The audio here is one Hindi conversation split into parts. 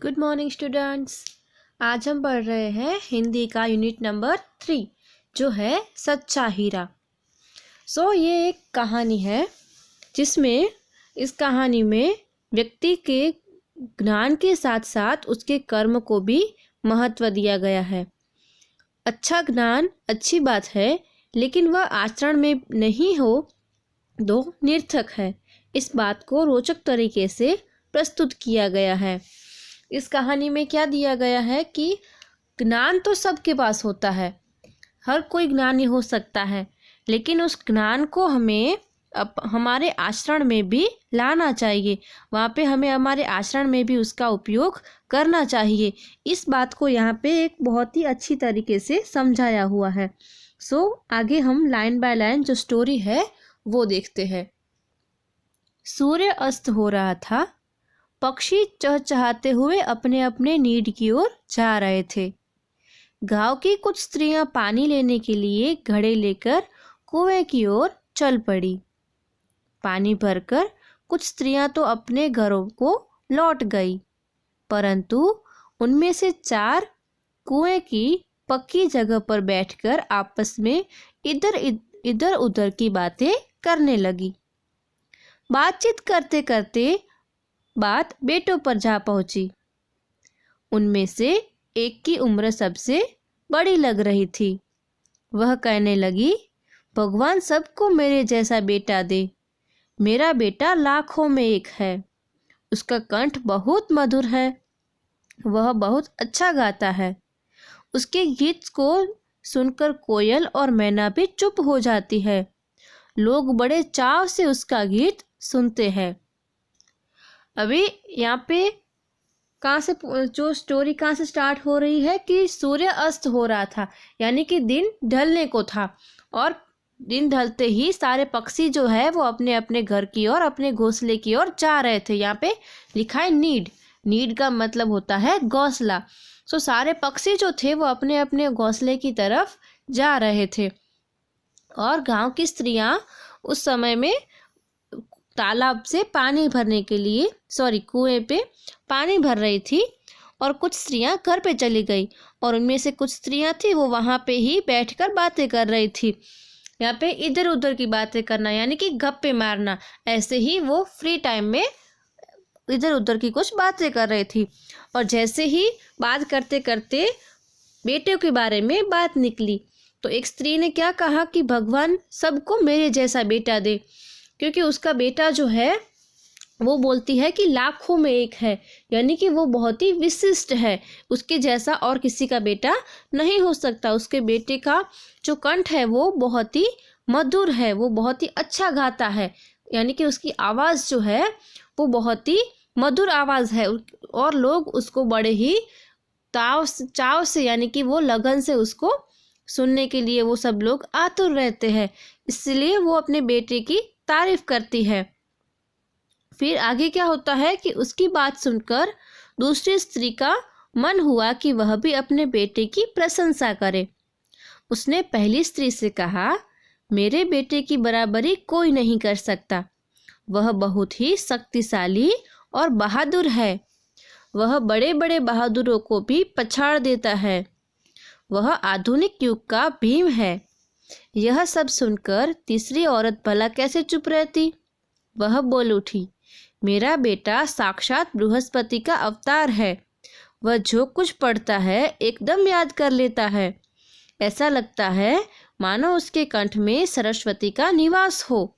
Good morning students. आज हम पढ़ रहे हैं हिंदी का यूनिट नंबर 3 जो है सच्चा हीरा। ये एक कहानी है जिसमें इस कहानी में व्यक्ति के ज्ञान के साथ साथ उसके कर्म को भी महत्व दिया गया है। अच्छा ज्ञान अच्छी बात है, लेकिन वह आचरण में नहीं हो तो निर्थक है। इस बात को रोचक तरीके से प्रस्तुत किया गया है। इस कहानी में क्या दिया गया है कि ज्ञान तो सबके पास होता है, हर कोई ज्ञानी हो सकता है, लेकिन उस ज्ञान को हमें हमारे आचरण में भी लाना चाहिए। वहाँ पे हमें हमारे आचरण में भी उसका उपयोग करना चाहिए। इस बात को यहाँ पे एक बहुत ही अच्छी तरीके से समझाया हुआ है। आगे हम लाइन बाय लाइन जो स्टोरी है वो देखते हैं। सूर्य अस्त हो रहा था। पक्षी चहचहाते हुए अपने अपने नीड की ओर जा रहे थे। गांव की कुछ स्त्रियां पानी लेने के लिए घड़े लेकर कुएं की ओर चल पड़ी। पानी भरकर कुछ स्त्रियां तो अपने घरों को लौट गई, परंतु उनमें से 4 कुएं की पक्की जगह पर बैठकर आपस में इधर उधर की बातें करने लगी। बातचीत करते करते बात बेटों पर जा पहुंची। उनमें से एक की उम्र सबसे बड़ी लग रही थी। वह कहने लगी, भगवान सबको मेरे जैसा बेटा दे। मेरा बेटा लाखों में एक है। उसका कंठ बहुत मधुर है। वह बहुत अच्छा गाता है। उसके गीत को सुनकर कोयल और मैना भी चुप हो जाती है। लोग बड़े चाव से उसका गीत सुनते हैं। अभी यहाँ पे जो स्टोरी कहाँ से स्टार्ट हो रही है कि सूर्य अस्त हो रहा था, यानी कि दिन ढलने को था, और दिन ढलते ही सारे पक्षी जो है वो अपने अपने घर की ओर, अपने घोंसले की ओर जा रहे थे। यहाँ पे लिखा है नीड का मतलब होता है घोंसला। सारे पक्षी जो थे वो अपने अपने घोंसले की तरफ जा रहे थे, और गांव की स्त्रियां उस समय में तालाब से पानी भरने के लिए कुएं पे पानी भर रही थी, और कुछ स्त्रियां घर पे चली गई, और उनमें से कुछ स्त्रियां थी वो वहां पे ही बैठकर बातें कर रही थी। यहाँ पे इधर उधर की बातें करना यानी कि गप्पे मारना, ऐसे ही वो फ्री टाइम में इधर उधर की कुछ बातें कर रही थी। और जैसे ही बात करते करते बेटे के बारे में बात निकली, तो एक स्त्री ने क्या कहा कि भगवान सबको मेरे जैसा बेटा दे, क्योंकि उसका बेटा जो है वो बोलती है कि लाखों में एक है, यानी कि वो बहुत ही विशिष्ट है। उसके जैसा और किसी का बेटा नहीं हो सकता। उसके बेटे का जो कंठ है वो बहुत ही मधुर है, वो बहुत ही अच्छा गाता है, यानी कि उसकी आवाज़ जो है वो बहुत ही मधुर आवाज़ है, और लोग उसको बड़े ही चाव से यानी कि वो लगन से उसको सुनने के लिए वो सब लोग आतुर रहते हैं। इसलिए वो अपने बेटे की तारीफ करती है। फिर आगे क्या होता है कि उसकी बात सुनकर दूसरी स्त्री का मन हुआ कि वह भी अपने बेटे की प्रशंसा करे। उसने पहली स्त्री से कहा, मेरे बेटे की बराबरी कोई नहीं कर सकता। वह बहुत ही शक्तिशाली और बहादुर है। वह बड़े बड़े बहादुरों को भी पछाड़ देता है। वह आधुनिक युग का भीम है। यह सब सुनकर तीसरी औरत भला कैसे चुप रहती। वह बोल उठी, मेरा बेटा साक्षात बृहस्पति का अवतार है। वह जो कुछ पढ़ता है एकदम याद कर लेता है। ऐसा लगता है मानो उसके कंठ में सरस्वती का निवास हो।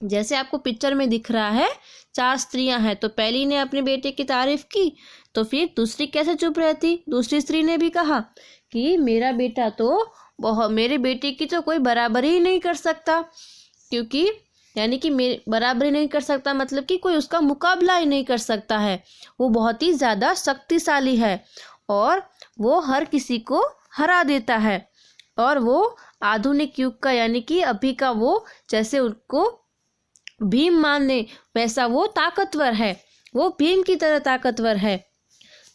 जैसे आपको पिक्चर में दिख रहा है, 4 स्त्रियां हैं, तो पहली ने अपने बेटे की तारीफ की, तो फिर दूसरी कैसे चुप रहती। दूसरी स्त्री ने भी कहा कि मेरा बेटा तो मेरे बेटे की तो कोई बराबरी ही नहीं कर सकता, क्योंकि यानी कि बराबरी नहीं कर सकता मतलब कि कोई उसका मुकाबला ही नहीं कर सकता है। वो बहुत ही ज़्यादा शक्तिशाली है, और वो हर किसी को हरा देता है, और वो आधुनिक युग का यानी कि अभी का वो जैसे उनको भीम माने वैसा वो ताकतवर है, वो भीम की तरह ताकतवर है।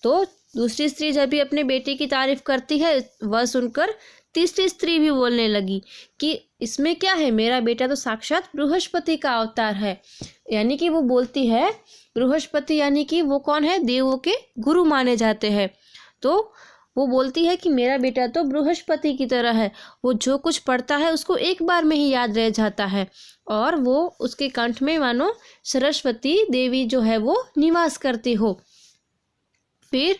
तो दूसरी स्त्री जब भी अपने बेटे की तारीफ करती है, वह सुनकर तीसरी स्त्री भी बोलने लगी कि इसमें क्या है, मेरा बेटा तो साक्षात बृहस्पति का अवतार है। यानी कि वो बोलती है बृहस्पति यानी कि वो कौन है, देवों के गुरु माने जाते हैं। तो वो बोलती है कि मेरा बेटा तो बृहस्पति की तरह है, वो जो कुछ पढ़ता है उसको एक बार में ही याद रह जाता है और वो उसके कंठ में मानो सरस्वती देवी जो है वो निवास करती हो। फिर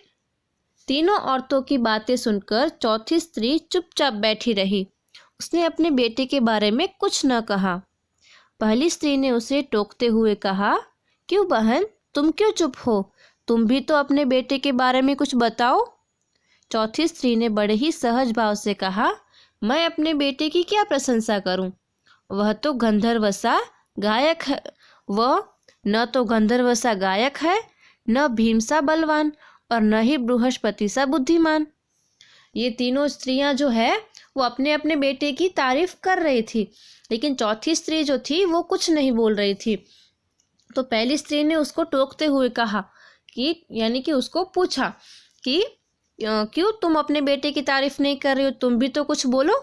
तीनों औरतों की बातें सुनकर चौथी स्त्री चुपचाप बैठी रही। उसने अपने बेटे के बारे में कुछ न कहा। पहली स्त्री ने उसे टोकते हुए कहा, क्यों बहन, तुम क्यों चुप हो? तुम भी तो अपने बेटे के बारे में कुछ बताओ। चौथी स्त्री ने बड़े ही सहज भाव से कहा, मैं अपने बेटे की क्या प्रशंसा करूं? वह तो गंधर्वसा गायक है। वह न तो गंधर्वसा गायक है, न भीमसा बलवान और न ही बृहस्पति सा बुद्धिमान। ये तीनों स्त्रियां जो है वो अपने अपने बेटे की तारीफ कर रही थी, लेकिन चौथी स्त्री जो थी वो कुछ नहीं बोल रही थी। तो पहली स्त्री ने उसको टोकते हुए कहा कि यानी कि उसको पूछा कि क्यों तुम अपने बेटे की तारीफ नहीं कर रही हो, तुम भी तो कुछ बोलो।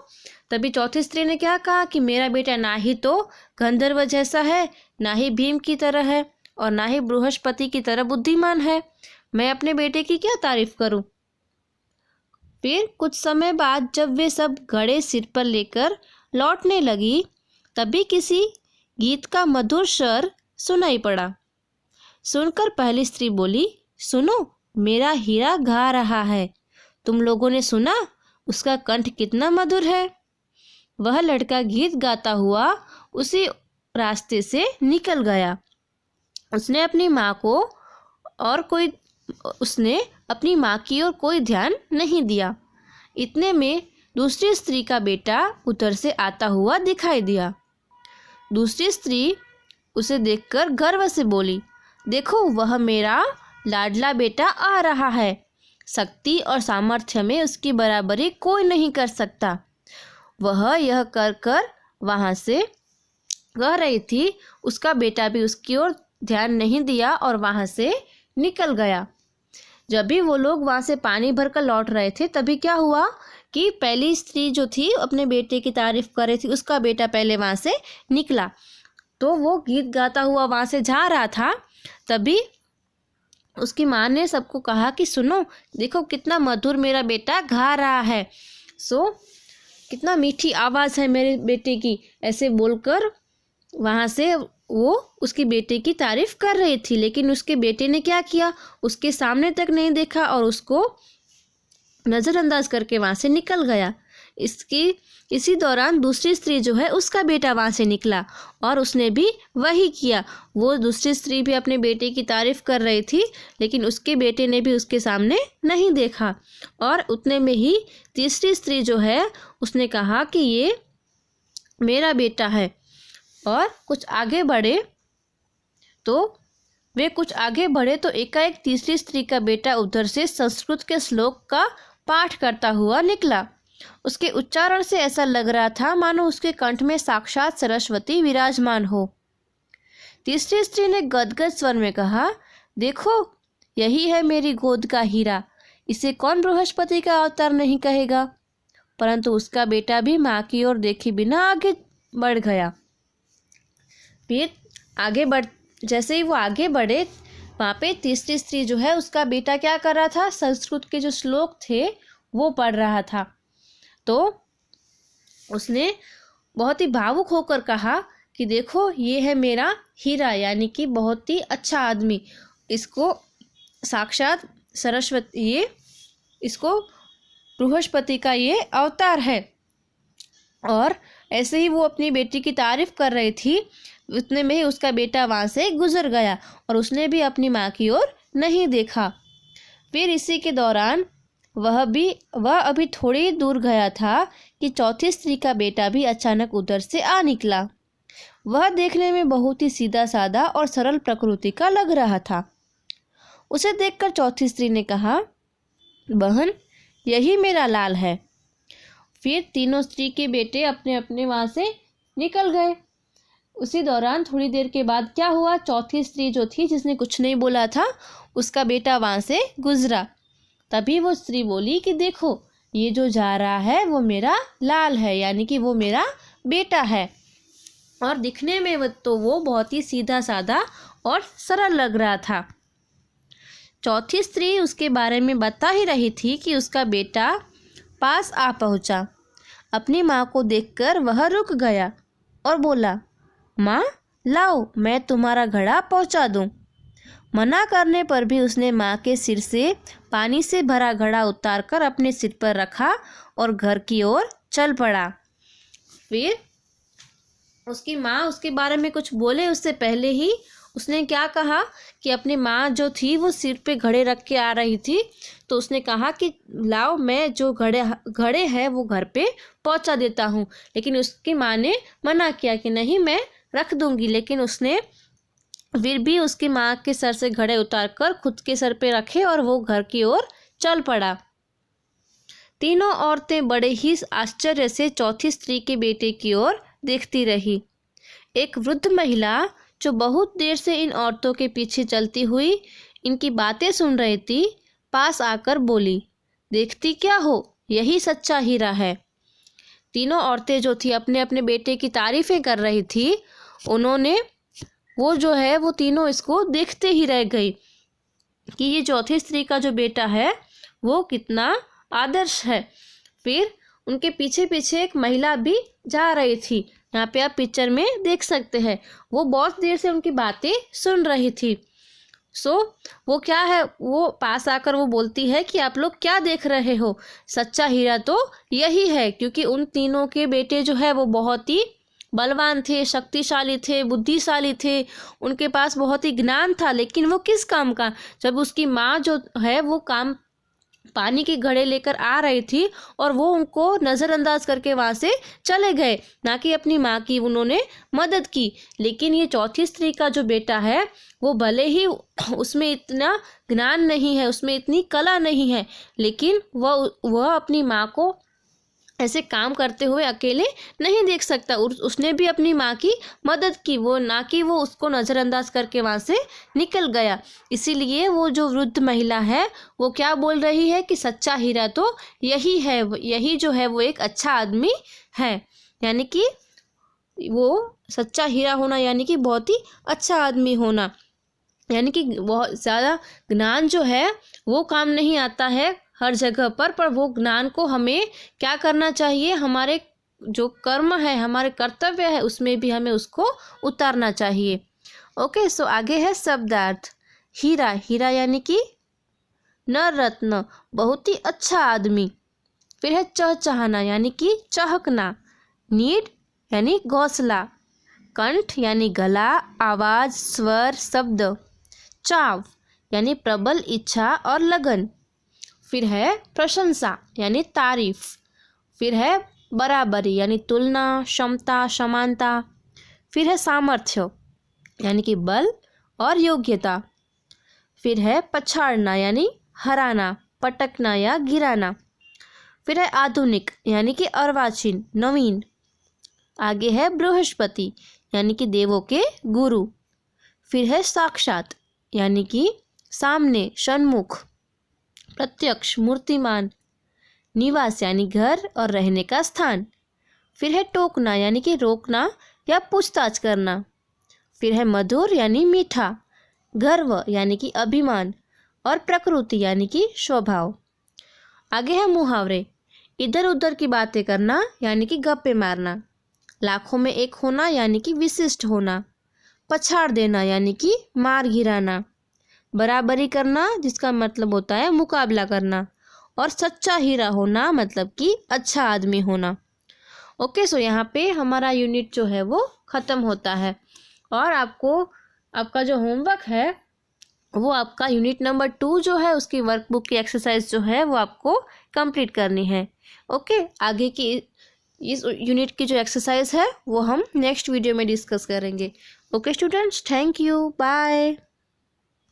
तभी चौथी स्त्री ने क्या कहा कि मेरा बेटा ना ही तो गंधर्व जैसा है, ना ही भीम की तरह है और ना ही बृहस्पति की तरह बुद्धिमान है, मैं अपने बेटे की क्या तारीफ करूं। फिर कुछ समय बाद जब वे सब घड़े सिर पर लेकर लौटने लगी, तभी किसी गीत का मधुर स्वर सुनाई पड़ा। सुनकर पहली स्त्री बोली, सुनो, मेरा हीरा गा रहा है। तुम लोगों ने सुना? उसका कंठ कितना मधुर है। वह लड़का गीत गाता हुआ उसी रास्ते से निकल गया। उसने अपनी माँ की ओर कोई ध्यान नहीं दिया। इतने में दूसरी स्त्री का बेटा उधर से आता हुआ दिखाई दिया। दूसरी स्त्री उसे देखकर गर्व से बोली, देखो, वह मेरा लाडला बेटा आ रहा है। शक्ति और सामर्थ्य में उसकी बराबरी कोई नहीं कर सकता। वह यह कर कर वहाँ से कह रही थी, उसका बेटा भी उसकी ओर ध्यान नहीं दिया और वहाँ से निकल गया। जब भी वो लोग वहाँ से पानी भरकर लौट रहे थे, तभी क्या हुआ कि पहली स्त्री जो थी अपने बेटे की तारीफ कर रही थी, उसका बेटा पहले वहाँ से निकला। तो वो गीत गाता हुआ वहाँ से जा रहा था। तभी उसकी माँ ने सबको कहा कि सुनो, देखो कितना मधुर मेरा बेटा गा रहा है। कितना मीठी आवाज़ है मेरे बेटे की। ऐसे बोलकर वहाँ से वो उसके बेटे की तारीफ कर रही थी, लेकिन उसके बेटे ने क्या किया, उसके सामने तक नहीं देखा और उसको नज़रअंदाज करके वहाँ से निकल गया। इसी दौरान दूसरी स्त्री जो है उसका बेटा वहाँ से निकला और उसने भी वही किया। वो दूसरी स्त्री भी अपने बेटे की तारीफ कर रही थी, लेकिन उसके बेटे ने भी उसके सामने नहीं देखा। और उतने में ही तीसरी स्त्री जो है उसने कहा कि ये मेरा बेटा है। और कुछ आगे बढ़े तो एकाएक तीसरी स्त्री का बेटा उधर से संस्कृत के श्लोक का पाठ करता हुआ निकला। उसके उच्चारण से ऐसा लग रहा था मानो उसके कंठ में साक्षात सरस्वती विराजमान हो। तीसरी स्त्री ने गदगद स्वर में कहा, देखो, यही है मेरी गोद का हीरा। इसे कौन बृहस्पति का अवतार नहीं कहेगा। परंतु उसका बेटा भी माँ की ओर देखे बिना आगे बढ़ गया। फिर जैसे ही वो आगे बढ़े, वहाँ पे तीसरी स्त्री जो है उसका बेटा क्या कर रहा था, संस्कृत के जो श्लोक थे वो पढ़ रहा था। तो उसने बहुत ही भावुक होकर कहा कि देखो, ये है मेरा हीरा, यानी कि बहुत ही अच्छा आदमी। इसको साक्षात सरस्वती, इसको बृहस्पति का ये अवतार है। और ऐसे ही वो अपनी बेटी की तारीफ कर रही थी। उतने में ही उसका बेटा वहाँ से गुजर गया और उसने भी अपनी माँ की ओर नहीं देखा। फिर इसी के दौरान वह अभी थोड़ी दूर गया था कि चौथी स्त्री का बेटा भी अचानक उधर से आ निकला। वह देखने में बहुत ही सीधा साधा और सरल प्रकृति का लग रहा था। उसे देखकर चौथी स्त्री ने कहा, बहन, यही मेरा लाल है। फिर तीनों स्त्री के बेटे अपने अपने वहाँ से निकल गए। उसी दौरान थोड़ी देर के बाद क्या हुआ, चौथी स्त्री जो थी जिसने कुछ नहीं बोला था, उसका बेटा वहाँ से गुजरा। तभी वो स्त्री बोली कि देखो, ये जो जा रहा है वो मेरा लाल है, यानी कि वो मेरा बेटा है। और दिखने में वो बहुत ही सीधा साधा और सरल लग रहा था। चौथी स्त्री उसके बारे में बता ही रही थी कि उसका बेटा पास आ पहुंचा। अपनी माँ को देखकर वह रुक गया और बोला, माँ लाओ, मैं तुम्हारा घड़ा पहुंचा दूं। मना करने पर भी उसने माँ के सिर से पानी से भरा घड़ा उतारकर अपने सिर पर रखा और घर की ओर चल पड़ा। फिर उसकी माँ उसके बारे में कुछ बोले उससे पहले ही उसने क्या कहा कि अपनी माँ जो थी वो सिर पे घड़े रख के आ रही थी, तो उसने कहा कि लाओ, मैं जो घड़े है वो घर पे पहुंचा देता हूँ। लेकिन उसकी माँ ने मना किया कि नहीं, मैं रख दूंगी। लेकिन उसने फिर भी उसकी माँ के सर से घड़े उतारकर खुद के सर पे रखे और वो घर की ओर चल पड़ा। तीनों औरतें बड़े ही आश्चर्य से चौथी स्त्री के बेटे की ओर देखती रही। एक वृद्ध महिला जो बहुत देर से इन औरतों के पीछे चलती हुई इनकी बातें सुन रही थी, पास आकर बोली, देखती क्या हो, यही सच्चा हीरा है। तीनों औरतें जो थी अपने अपने बेटे की तारीफें कर रही थी। उन्होंने वो तीनों इसको देखते ही रह गई कि ये चौथी स्त्री का जो बेटा है वो कितना आदर्श है। फिर उनके पीछे पीछे एक महिला भी जा रही थी। यहाँ पे आप पिक्चर में देख सकते हैं, वो बहुत देर से उनकी बातें सुन रही थी। वो क्या है, वो पास आकर वो बोलती है कि आप लोग क्या देख रहे हो, सच्चा हीरा तो यही है। क्योंकि उन तीनों के बेटे जो है वो बहुत ही बलवान थे, शक्तिशाली थे, बुद्धिशाली थे, उनके पास बहुत ही ज्ञान था। लेकिन वो किस काम का, जब उसकी माँ जो है वो काम पानी के घड़े लेकर आ रही थी और वो उनको नज़रअंदाज करके वहाँ से चले गए, ना कि अपनी माँ की उन्होंने मदद की। लेकिन ये चौथी स्त्री का जो बेटा है वो भले ही उसमें इतना ज्ञान नहीं है, उसमें इतनी कला नहीं है, लेकिन वह अपनी माँ को ऐसे काम करते हुए अकेले नहीं देख सकता। उसने भी अपनी माँ की मदद की, वो ना कि वो उसको नज़रअंदाज करके वहाँ से निकल गया। इसीलिए वो जो वृद्ध महिला है वो क्या बोल रही है कि सच्चा हीरा तो यही है, यही जो है वो एक अच्छा आदमी है। यानी कि वो सच्चा हीरा होना यानी कि बहुत ही अच्छा आदमी होना, यानी कि बहुत ज़्यादा ज्ञान जो है वो काम नहीं आता है हर जगह पर वो ज्ञान को हमें क्या करना चाहिए, हमारे जो कर्म है, हमारे कर्तव्य है, उसमें भी हमें उसको उतारना चाहिए। ओके, सो आगे है शब्दार्थ। हीरा, हीरा यानी कि नर रत्न, बहुत ही अच्छा आदमी। फिर है चहचहाना यानी कि चहकना। नीड यानी घोंसला। कंठ यानी गला, आवाज़, स्वर, शब्द। चाव यानी प्रबल इच्छा और लगन। फिर है प्रशंसा यानी तारीफ। फिर है बराबरी यानी तुलना, क्षमता, समानता। फिर है सामर्थ्य यानी कि बल और योग्यता। फिर है पछाड़ना यानी हराना, पटकना या गिराना। फिर है आधुनिक यानी कि अर्वाचीन, नवीन। आगे है बृहस्पति यानी कि देवों के गुरु। फिर है साक्षात यानी कि सामने, सन्मुख। प्रत्यक्ष, मूर्तिमान। निवास यानी घर और रहने का स्थान। फिर है टोकना यानी कि रोकना या पूछताछ करना। फिर है मधुर यानी मीठा। गर्व यानी कि अभिमान। और प्रकृति यानी कि स्वभाव। आगे है मुहावरे। इधर उधर की बातें करना यानी कि गप्पे मारना। लाखों में एक होना यानी कि विशिष्ट होना। पछाड़ देना यानी कि मार गिराना। बराबरी करना जिसका मतलब होता है मुकाबला करना। और सच्चा हीरा होना मतलब कि अच्छा आदमी होना। ओके, सो यहाँ पे हमारा यूनिट जो है वो ख़त्म होता है और आपका जो होमवर्क है वो आपका यूनिट नंबर 2 जो है उसकी वर्कबुक की एक्सरसाइज जो है वो आपको कंप्लीट करनी है। ओके, आगे की इस यूनिट की जो एक्सरसाइज है वो हम नेक्स्ट वीडियो में डिस्कस करेंगे। Okay students, thank you, bye.